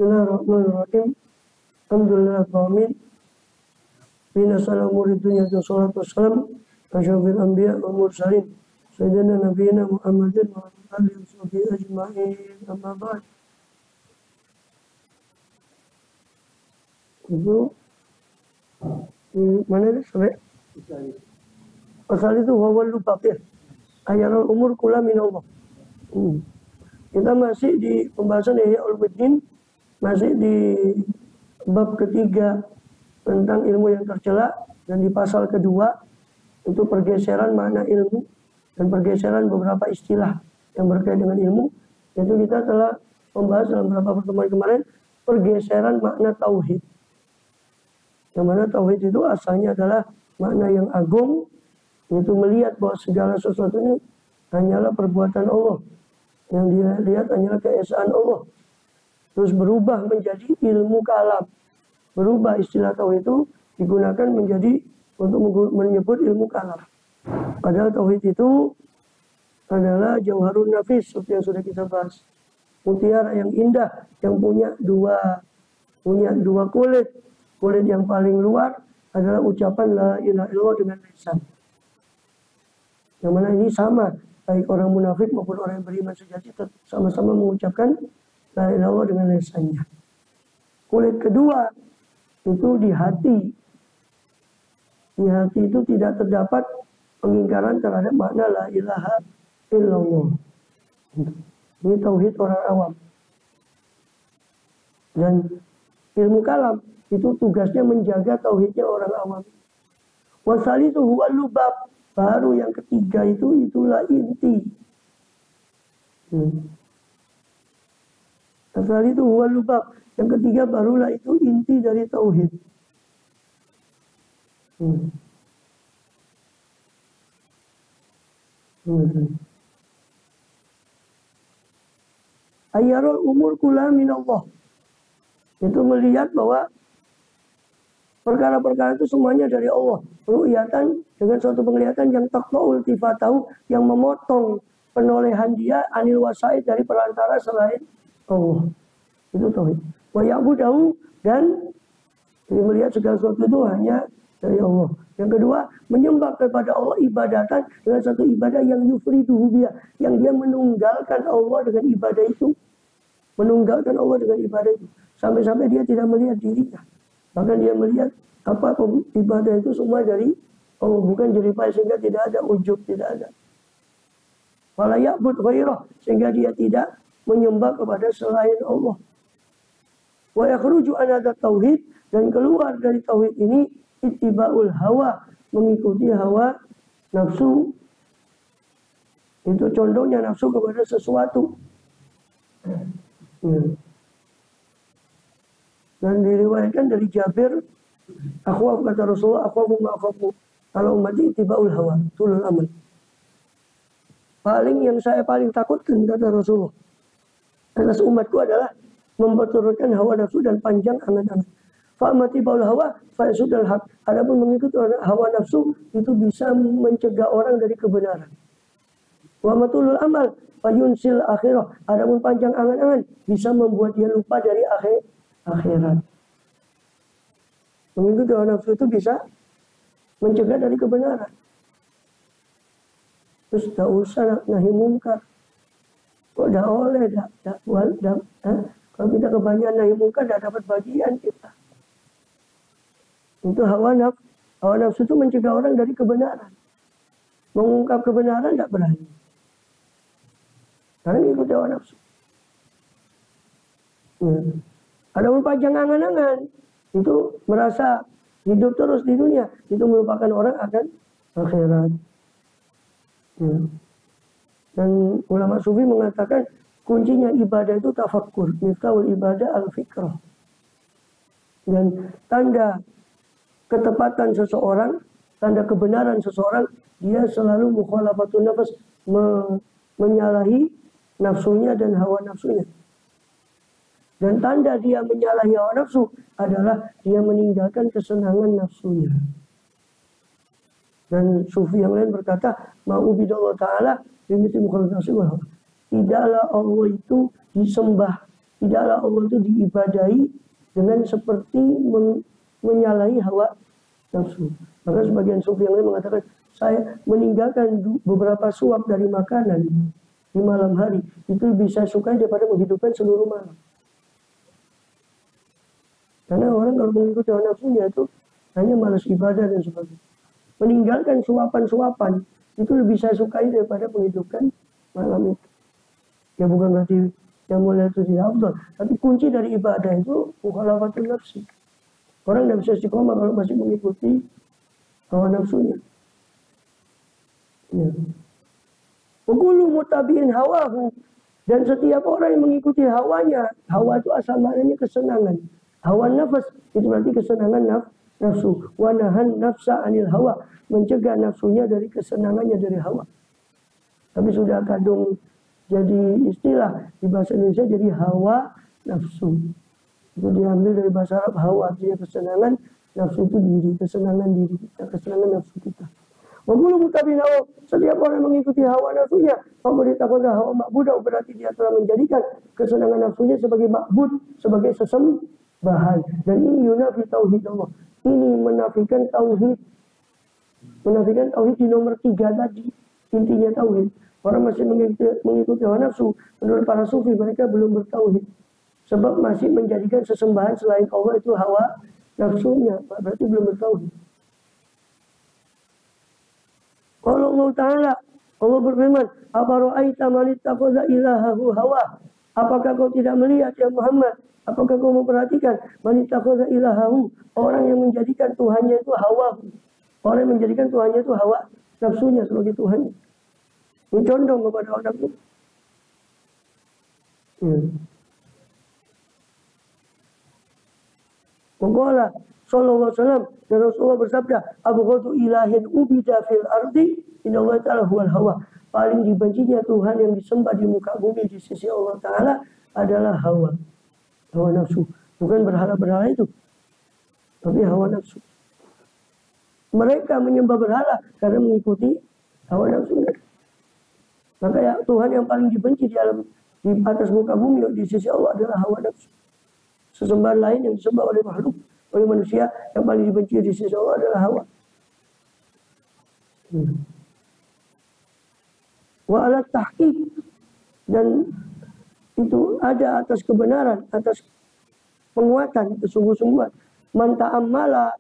Bismillahirrahmanirrahim. Alhamdulillahirrahmanirrahim. Bina salamu ridunya wa salatu wassalam asyafil anbiya wa mursalin sayyidina nabiyina Muhammadin wa alihi wa sahbihi ajma'in, amma ba'd. Itu mana ini sampai pasal itu wawal lubab ya, ayarul umur kula minallah. Kita masih di pembahasan Ihya Ulumuddin, masih di bab ketiga tentang ilmu yang tercela, dan di pasal kedua itu pergeseran makna ilmu dan pergeseran beberapa istilah yang berkaitan dengan ilmu. Itu kita telah membahas dalam beberapa pertemuan kemarin pergeseran makna tauhid. Yang mana tauhid itu asalnya adalah makna yang agung, yaitu melihat bahwa segala sesuatu ini hanyalah perbuatan Allah, yang dilihat hanyalah keesaan Allah. Terus berubah menjadi ilmu kalam. Berubah istilah tauhid itu digunakan menjadi untuk menyebut ilmu kalam. Padahal tauhid itu adalah jauharun nafis, seperti yang sudah kita bahas. Mutiara yang indah, yang punya dua kulit. Kulit yang paling luar adalah ucapan la ilaha illallah dengan lisan. Yang mana ini sama, baik orang munafik maupun orang yang beriman sejati sama-sama mengucapkan la ilaha illallah dengan lisannya. Kulit kedua itu di hati. Di hati itu tidak terdapat pengingkaran terhadap makna la ilaha illallah. Ini tauhid orang awam. Dan ilmu kalam itu tugasnya menjaga tauhidnya orang awam. Wasalisu huwal lubab, baru yang ketiga itulah inti. Wasalisu huwal lubab, yang ketiga barulah itu inti dari tauhid. Ayyarul umur kula minallah, itu melihat bahwa perkara-perkara itu semuanya dari Allah. Ru'yatan dengan suatu penglihatan yang taqta'ul tifatahu, yang memotong penolehan dia anil wasaid, dari perantara selain Allah. Itu tauhid. Wa ya'budahu, dan melihat segala sesuatu itu hanya dari Allah. Yang kedua, menyembah kepada Allah ibadatan dengan satu ibadah yang yufriduhu biha, yang dia menunggalkan Allah dengan ibadah itu. Menunggalkan Allah dengan ibadah itu. Sampai-sampai dia tidak melihat dirinya. Bahkan dia melihat apa ibadah itu semua dari Allah, bukan jeripaya, sehingga tidak ada ujub, tidak ada. Wala ya'bud ghairah, sehingga dia tidak menyembah kepada selain Allah. Wa yakhruju an hadat tauhid, dan keluar dari tauhid ini ittiba'ul hawa, mengikuti hawa nafsu. Itu condongnya nafsu kepada sesuatu. Dan diriwayatkan dari Jabir, akhwaf, kata Rasulullah, akhwafu ma'akhafu kalau ummati ittiba'ul hawa tulul amal. Yang saya paling takutkan, kata Rasulullah, atas umatku adalah memperturutkan hawa nafsu dan panjang angan-angan. Fa'amati ba'ul hawa fa'isudal haq. Adapun mengikuti hawa nafsu itu bisa mencegah orang dari kebenaran. Wa matulul amal fayunsil akhirah. Adapun panjang angan-angan bisa membuat dia lupa dari akhirat. Mengikuti hawa nafsu itu bisa mencegah dari kebenaran. Terus tak usah nahi mungkar. Kok dah oleh, kalau kita kebanyakan nahi mungkar, dah dapat bagian kita. Itu hawa nafsu. Hawa nafsu itu mencegah orang dari kebenaran. Mengungkap kebenaran tidak berani. Karena mengikuti hawa nafsu. Adapun panjang angan-angan, itu merasa hidup terus di dunia, itu melupakan orang akan akhirat. Dan ulama sufi mengatakan kuncinya ibadah itu tafakkur, miftahul ibadah al-fikrah. Dan tanda ketepatan seseorang, tanda kebenaran seseorang, dia selalu mukhalafatun nafas, menyalahi nafsunya dan hawa nafsunya. Dan tanda dia menyalahi hawa nafsu adalah dia meninggalkan kesenangan nafsunya. Dan sufi yang lain berkata, ma'ubidallah ta'ala bimiti mukhalafati wal hawa. Tidaklah Allah itu disembah tidaklah Allah itu diibadahi dengan seperti menyalahi hawa nafsu. Maka sebagian sufi yang lain mengatakan, saya meninggalkan beberapa suap dari makanan di malam hari, itu bisa suka daripada menghidupkan seluruh malam. Karena orang kalau mengikuti hawa nafsunya itu hanya malas ibadah dan sebagainya. Meninggalkan suapan-suapan itu lebih saya sukai daripada menghidupkan malam itu. Ya bukan berarti yang mulia itu tidak afdal, tapi kunci dari ibadah itu mukhalafatul nafsi. Orang tidak bisa istiqomah kalau masih mengikuti hawa nafsunya. Ya. Kullu mutabi'in hawahu, dan setiap orang yang mengikuti hawanya, hawa itu asal maknanya kesenangan. Hawa nafas itu berarti kesenangan nafsu. Wa nahan nafsa anil hawa, mencegah nafsunya dari kesenangannya dari hawa. Tapi sudah kadung jadi istilah di bahasa Indonesia jadi hawa nafsu. Itu diambil dari bahasa Arab hawa, artinya kesenangan, nafsu itu diri, kesenangan diri kita, kesenangan nafsu kita. Wabulu mutabin hawa, setiap orang mengikuti hawa nafsunya, maka ditakulah hawa ma'budah, berarti dia telah menjadikan kesenangan nafsunya sebagai ma'bud, sebagai sesembahan. Dan ini yunafi tauhid Allah. Ini menafikan tauhid. Menafikan tauhid di nomor 3 tadi. Intinya tauhid. Orang masih mengikuti hawa nafsu, menurut para sufi mereka belum bertauhid. Sebab masih menjadikan sesembahan selain Allah itu hawa nafsunya, berarti belum bertauhid. Kalau Allah Ta'ala, Allah berfirman, apa ra'aita man ittakhadha ilahahu hawa? Apakah kau tidak melihat ya Muhammad? Apakah kau memperhatikan man ittakhadha ilahahu, orang yang menjadikan Tuhannya itu hawa. Orang yang menjadikan Tuhannya itu hawa nafsunya sebagai Tuhannya. Mencondong kepada hawa nafsu. Mengkola sallallahu alaihi wasallam, dan Rasulullah bersabda, abghadu ilahin ubida fil ardi innallaha ta'ala huwal hawa. Paling dibencinya Tuhan yang disembah di muka bumi di sisi Allah Ta'ala adalah hawa. Hawa nafsu. Bukan berhala-berhala itu, tapi hawa nafsu. Mereka menyembah berhala karena mengikuti hawa nafsu. Maka ya, Tuhan yang paling dibenci di atas muka bumi di sisi Allah adalah hawa nafsu. Sesembahan lain yang disembah oleh makhluk, oleh manusia, yang paling dibenci di sisi Allah adalah hawa. Wa ala tahqiq, dan itu ada atas kebenaran, atas penguatan, kesungguh-sungguhan. Man ta'ammala,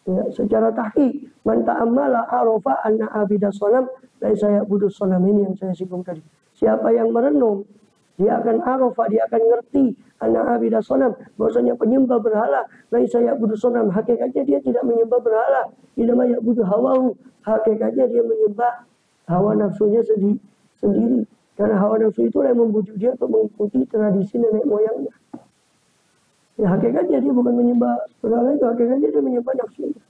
ya, secara tahqiq, man ta'ammala arafa anna abidas salam laisa ya'budus salam, ini yang saya singgung tadi. Siapa yang merenung, dia akan arafa, dia akan ngerti anna abidas salam, bahwasanya penyembah berhala laisa ya'budus salam, hakikatnya dia tidak menyembah berhala, inama ya'budu hawahu, hakikatnya dia menyembah hawa nafsunya sendiri. Karena hawa nafsu itu yang membujuk dia untuk mengikuti tradisi nenek moyangnya. Ya, hakikatnya dia bukan menyembah berhala itu, hakikatnya dia menyembah nafsunya.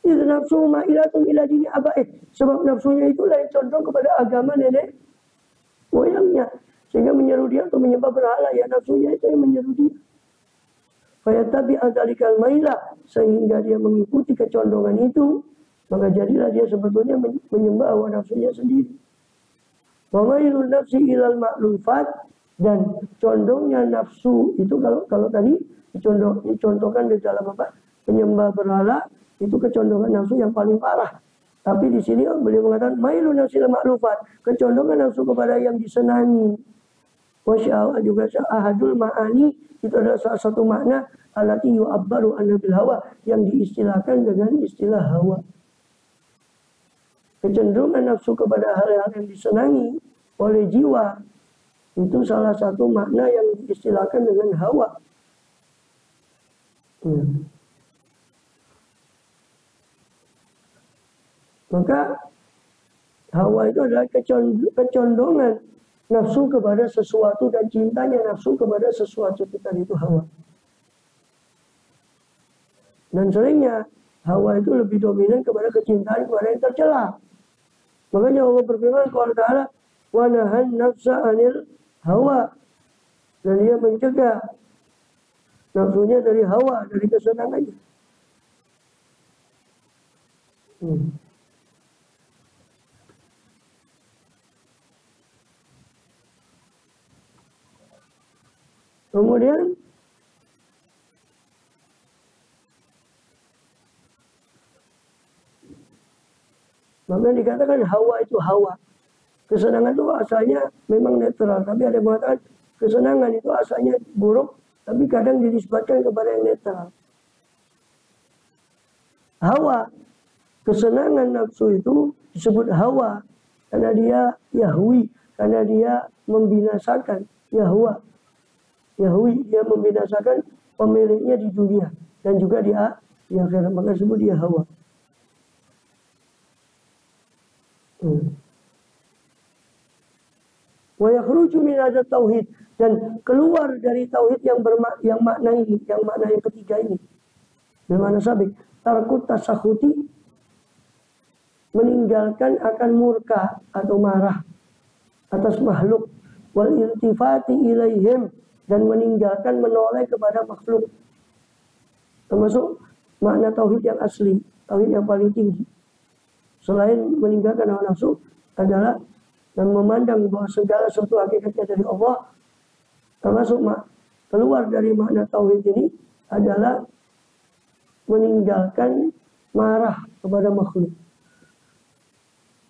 Itu nafsu ma'ilatun ila dini abaih, sebab nafsunya itulah yang condong kepada agama nenek moyangnya, sehingga menyeru dia untuk menyembah berhala. Ya, nafsunya itu yang menyeru dia. Fayatabi adzalikal maila, sehingga dia mengikuti kecondongan itu, maka jadilah dia sebetulnya menyembah hawa nafsunya sendiri. Wa mailun nafsi ilal ma'lufat, dan condongnya nafsu itu kalau tadi dicontohkan di dalam apa? Penyembah berhala, itu kecondongan nafsu yang paling parah. Tapi di sini beliau mengatakan mailun nafsi ilal ma'lufat, kecondongan nafsu kepada yang disenangi. Wasya'u juga ahadul ma'ani, itu adalah salah satu makna allati yu'abbaru anha bil hawa, yang diistilahkan dengan istilah hawa. Kecenderungan nafsu kepada hal-hal yang disenangi oleh jiwa, itu salah satu makna yang diistilahkan dengan hawa. Maka hawa itu adalah kecondongan nafsu kepada sesuatu, dan cintanya nafsu kepada sesuatu itu tadi, itu hawa. Dan seringnya hawa itu lebih dominan kepada kecintaan kepada yang tercela. Makanya Allah berfirman kepada Ta'ala, wa nahan nafsa anil hawa, dan dia mencegah nafsunya dari hawa, dari kesenangannya. Kemudian maka dikatakan hawa itu hawa. Kesenangan itu asalnya memang netral, tapi ada yang mengatakan kesenangan itu asalnya buruk, tapi kadang dinisbatkan kepada yang netral. Hawa, kesenangan nafsu itu disebut hawa karena dia yahwi, karena dia membinasakan. Yahwi, dia membinasakan pemiliknya di dunia dan juga di akhirat, maka disebut dia hawa. Wa yakhruju min hadzal tauhid, dan keluar dari tauhid yang makna ini, yang makna yang ketiga ini. Bagaimana sabik? Tarkut tasakhuti, meninggalkan akan murka atau marah atas makhluk, wal iltifati ilaihim, dan meninggalkan menoleh kepada makhluk. Termasuk makna tauhid yang asli, tauhid yang paling tinggi. Selain meninggalkan hawa nafsu adalah dan memandang bahwa segala sesuatu hakikatnya dari Allah. Termasuk keluar dari makna tauhid ini adalah meninggalkan marah kepada makhluk.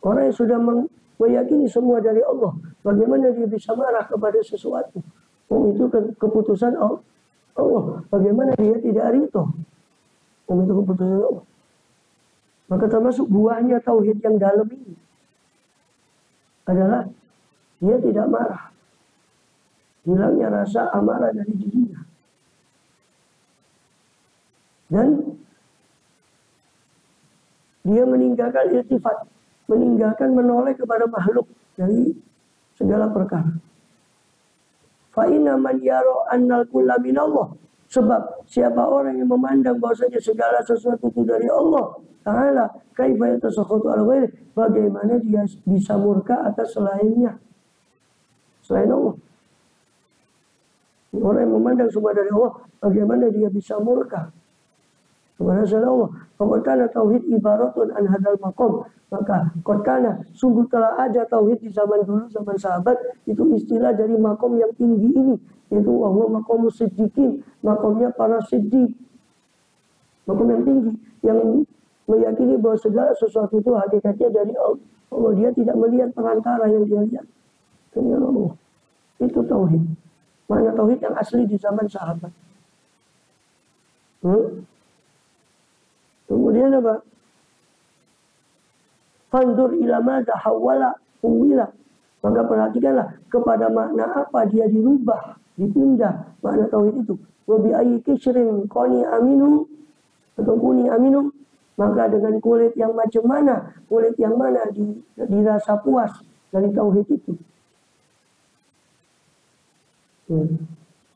Orang yang sudah meyakini semua dari Allah, bagaimana dia bisa marah kepada sesuatu? Oh, itu keputusan Allah. Bagaimana dia tidak rito? Oh, itu keputusan Allah. Maka termasuk buahnya tauhid yang dalam ini adalah dia tidak marah. Hilangnya rasa amarah dari dirinya. Dan dia meninggalkan iltifat, meninggalkan menoleh kepada makhluk dari segala perkara. Fa inna man yara annal kulla minallah, sebab siapa orang yang memandang bahwasanya segala sesuatu itu dari Allah Ta'ala, kaifa yatasakhutu ala ghairi, bagaimana dia bisa murka atas selainnya, selain Allah. Orang yang memandang semua dari Allah, bagaimana dia bisa murka kepada selain Allah? Qad kana tauhid ibaratun an hadzal maqam, maka qad kana, sungguh telah ada tauhid di zaman dulu, zaman sahabat, itu istilah dari makom yang tinggi ini, yaitu wahwa maqamus siddiqin, makomnya para siddiq, makom yang tinggi, yang meyakini bahwa segala sesuatu itu hakikatnya dari Allah. Dia tidak melihat perantara yang dia lihat dari Allah. Itu tauhid. Makna tauhid yang asli di zaman sahabat. Kemudian apa? Fandur ila madza hawala uwila. Maka perhatikanlah kepada makna apa dia dirubah, dipindah makna tauhid itu. Wa bi ayyi kishrin qani aminu, atau kuni aminu, maka dengan kulit yang macam mana, kulit yang mana dirasa puas dari tauhid itu.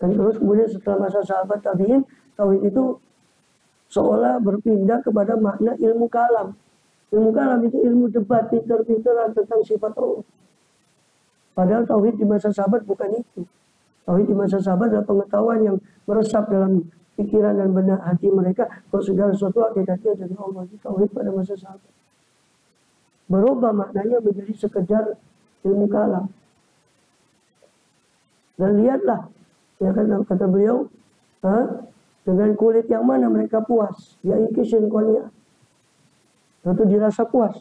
Dan terus kemudian setelah masa sahabat tabi'in, tauhid itu seolah berpindah kepada makna ilmu kalam. Ilmu kalam itu ilmu debat, pintar-pintaran tentang sifat Allah. Padahal tauhid di masa sahabat bukan itu. Tauhid di masa sahabat adalah pengetahuan yang meresap dalam pikiran dan benak hati mereka kalau segala sesuatu hakikatnya dari Allah. Itu tauhid pada masa sahabat. Berubah maknanya menjadi sekedar ilmu kalam. Dan lihatlah, ya kan, kata beliau, dengan kulit yang mana mereka puas, yaitu sinkonia, itu dirasa puas.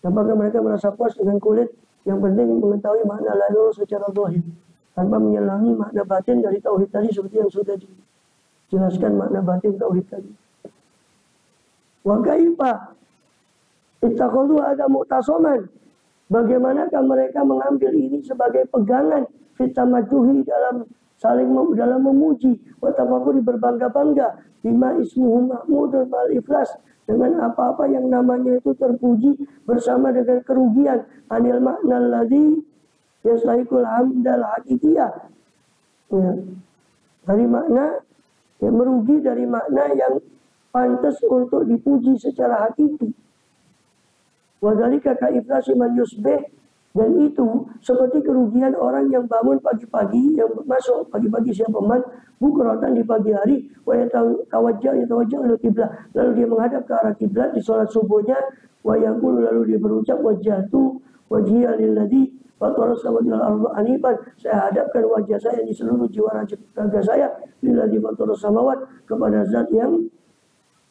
Apakah mereka merasa puas dengan kulit? Yang penting mengetahui makna lalu secara zahir, tanpa menyelangi makna batin dari tauhid tadi, seperti yang sudah dijelaskan makna batin tauhid tadi. Wa kaifa ittakhadhu ada mu'tasaman, bagaimanakah mereka mengambil ini sebagai pegangan fitamaduhi, dalam memuji, wa tafakuri, berbangga-bangga, bima ismuhu mahmudun fal iflas, dengan apa-apa yang namanya itu terpuji bersama dengan kerugian, anil makna alladzi yastahiqul hamdal hakikiyah, ya, dari makna yang merugi dari makna yang pantas untuk dipuji secara hakiki. Wa dzalika ka iflasi man yusbih, dan itu seperti kerugian orang yang bangun pagi-pagi, yang masuk pagi-pagi siapa man bukratan di pagi hari, wa yatawajjah ila kiblat, lalu dia menghadap ke arah kiblat di salat subuhnya, wa yaqulu, lalu dia berucap wajjahtu wajhiya lilladzi Fatorus samawati wal ardi hanifan, saya hadapkan wajah saya di seluruh jiwa raga saya lillazi fatorus samawat, kepada zat yang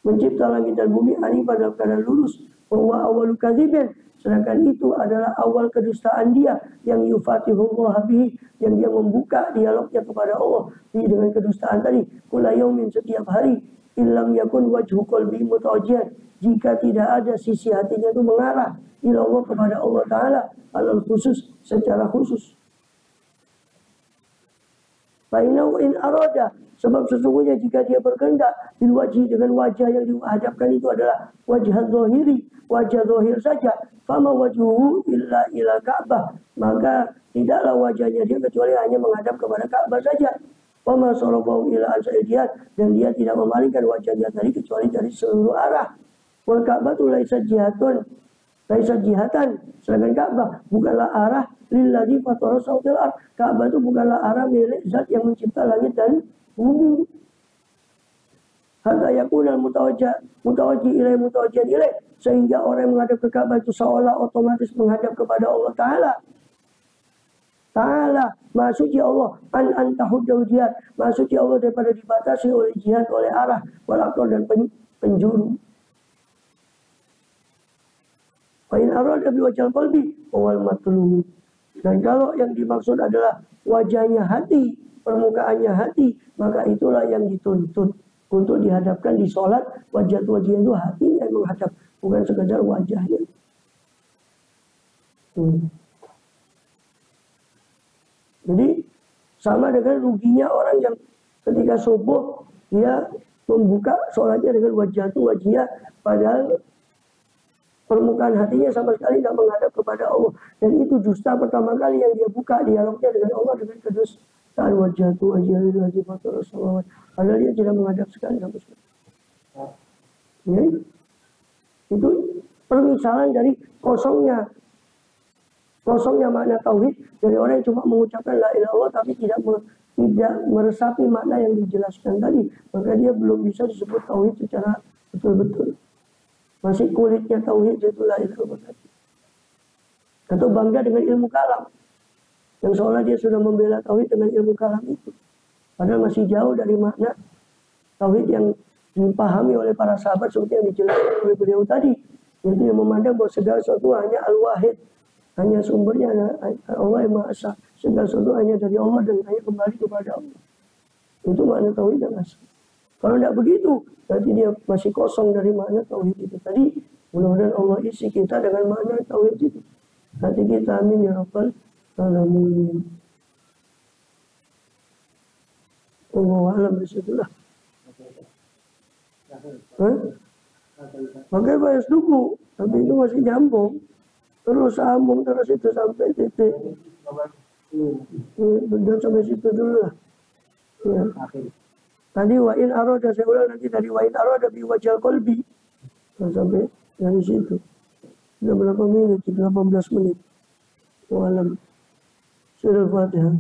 mencipta langit dan bumi hanifan dalam keadaan lurus. Bahwa awalu kadzibin, sedangkan itu adalah awal kedustaan dia yang yufatihullah bihi, yang dia membuka dialognya kepada Allah dengan kedustaan tadi. Kula yaumin, setiap hari, illam yakun wajhu qalbi mutawajjihan, jika tidak ada sisi hatinya itu mengarah ila Allah, kepada Allah Ta'ala alal khusus, secara khusus. Fainau in arada, sebab sesungguhnya jika dia berkehendak bil wajhi, dengan wajah yang dihadapkan itu adalah wajah zahiri, wajah zahir saja, fama wajhuhu illa ila Ka'bah, maka tidaklah wajahnya dia kecuali hanya menghadap kepada Ka'bah saja. Fama sarafahu ila al-sa'idiyat, dan dia tidak memalingkan wajahnya tadi kecuali dari seluruh arah. Wal Ka'bah tu laisa jihatun, laisa jihatan, sedangkan Ka'bah bukanlah arah lillazi fatara sautil ard, Ka'bah itu bukanlah arah milik zat yang mencipta langit dan bumi. Hatta yakunal mutawajjih ilaih mutawajjihan ilaih, sehingga orang yang menghadap ke Ka'bah itu seolah otomatis menghadap kepada Allah Ta'ala. Ta'ala, Maha Suci Allah, an tahuddal jihad, Maha Suci Allah daripada dibatasi oleh jihad, oleh arah, wal aqdar, dan penjuru. Fa'in arada bi wajhal qalbi wal matlub. Dan kalau yang dimaksud adalah wajahnya hati, permukaannya hati, maka itulah yang dituntut untuk dihadapkan di sholat. Wajah itu hatinya yang menghadap, bukan sekedar wajahnya. Jadi sama dengan ruginya orang yang ketika subuh dia membuka sholatnya dengan wajahnya, padahal permukaan hatinya sama sekali tidak menghadap kepada Allah. Dan itu dusta pertama kali yang dia buka dialognya dengan Allah, dengan kedustaan wajah samawat. Padahal dia tidak menghadap sekali sama sekali. Ya, itu permisalan dari kosongnya makna tauhid, dari orang yang cuma mengucapkan la ilaha illallah tapi tidak meresapi makna yang dijelaskan tadi, maka dia belum bisa disebut tauhid secara betul-betul. Masih kulitnya tauhid itu la ilaha illallah. Atau bangga dengan ilmu kalam, yang seolah dia sudah membela tauhid dengan ilmu kalam itu, padahal masih jauh dari makna tauhid yang dipahami oleh para sahabat seperti yang dijelaskan oleh beliau tadi, yaitu yang memandang bahwa segala sesuatu hanya al-wahid, hanya sumbernya Allah yang Maha Esa, segala sesuatu hanya dari Allah dan hanya kembali kepada Allah. Itu makna tauhid yang asli. Kalau tidak begitu, berarti dia masih kosong dari makna tauhid itu tadi. Mudah-mudahan Allah isi kita dengan makna tauhid itu. Nanti kita amin ya rabbal alamin. Wallahu a'lam bishawab. Pakai bias duku, tapi itu masih nyambung. Terus sambung terus itu sampai titik. Dan sampai situ dulu lah. Ya. Tadi wa'in arada, saya ulang nanti dari wa'in arada bi wajhal qalbi. Sampai dari situ. Sudah berapa menit? 18 menit. Walam. Surah Al-Fatihah.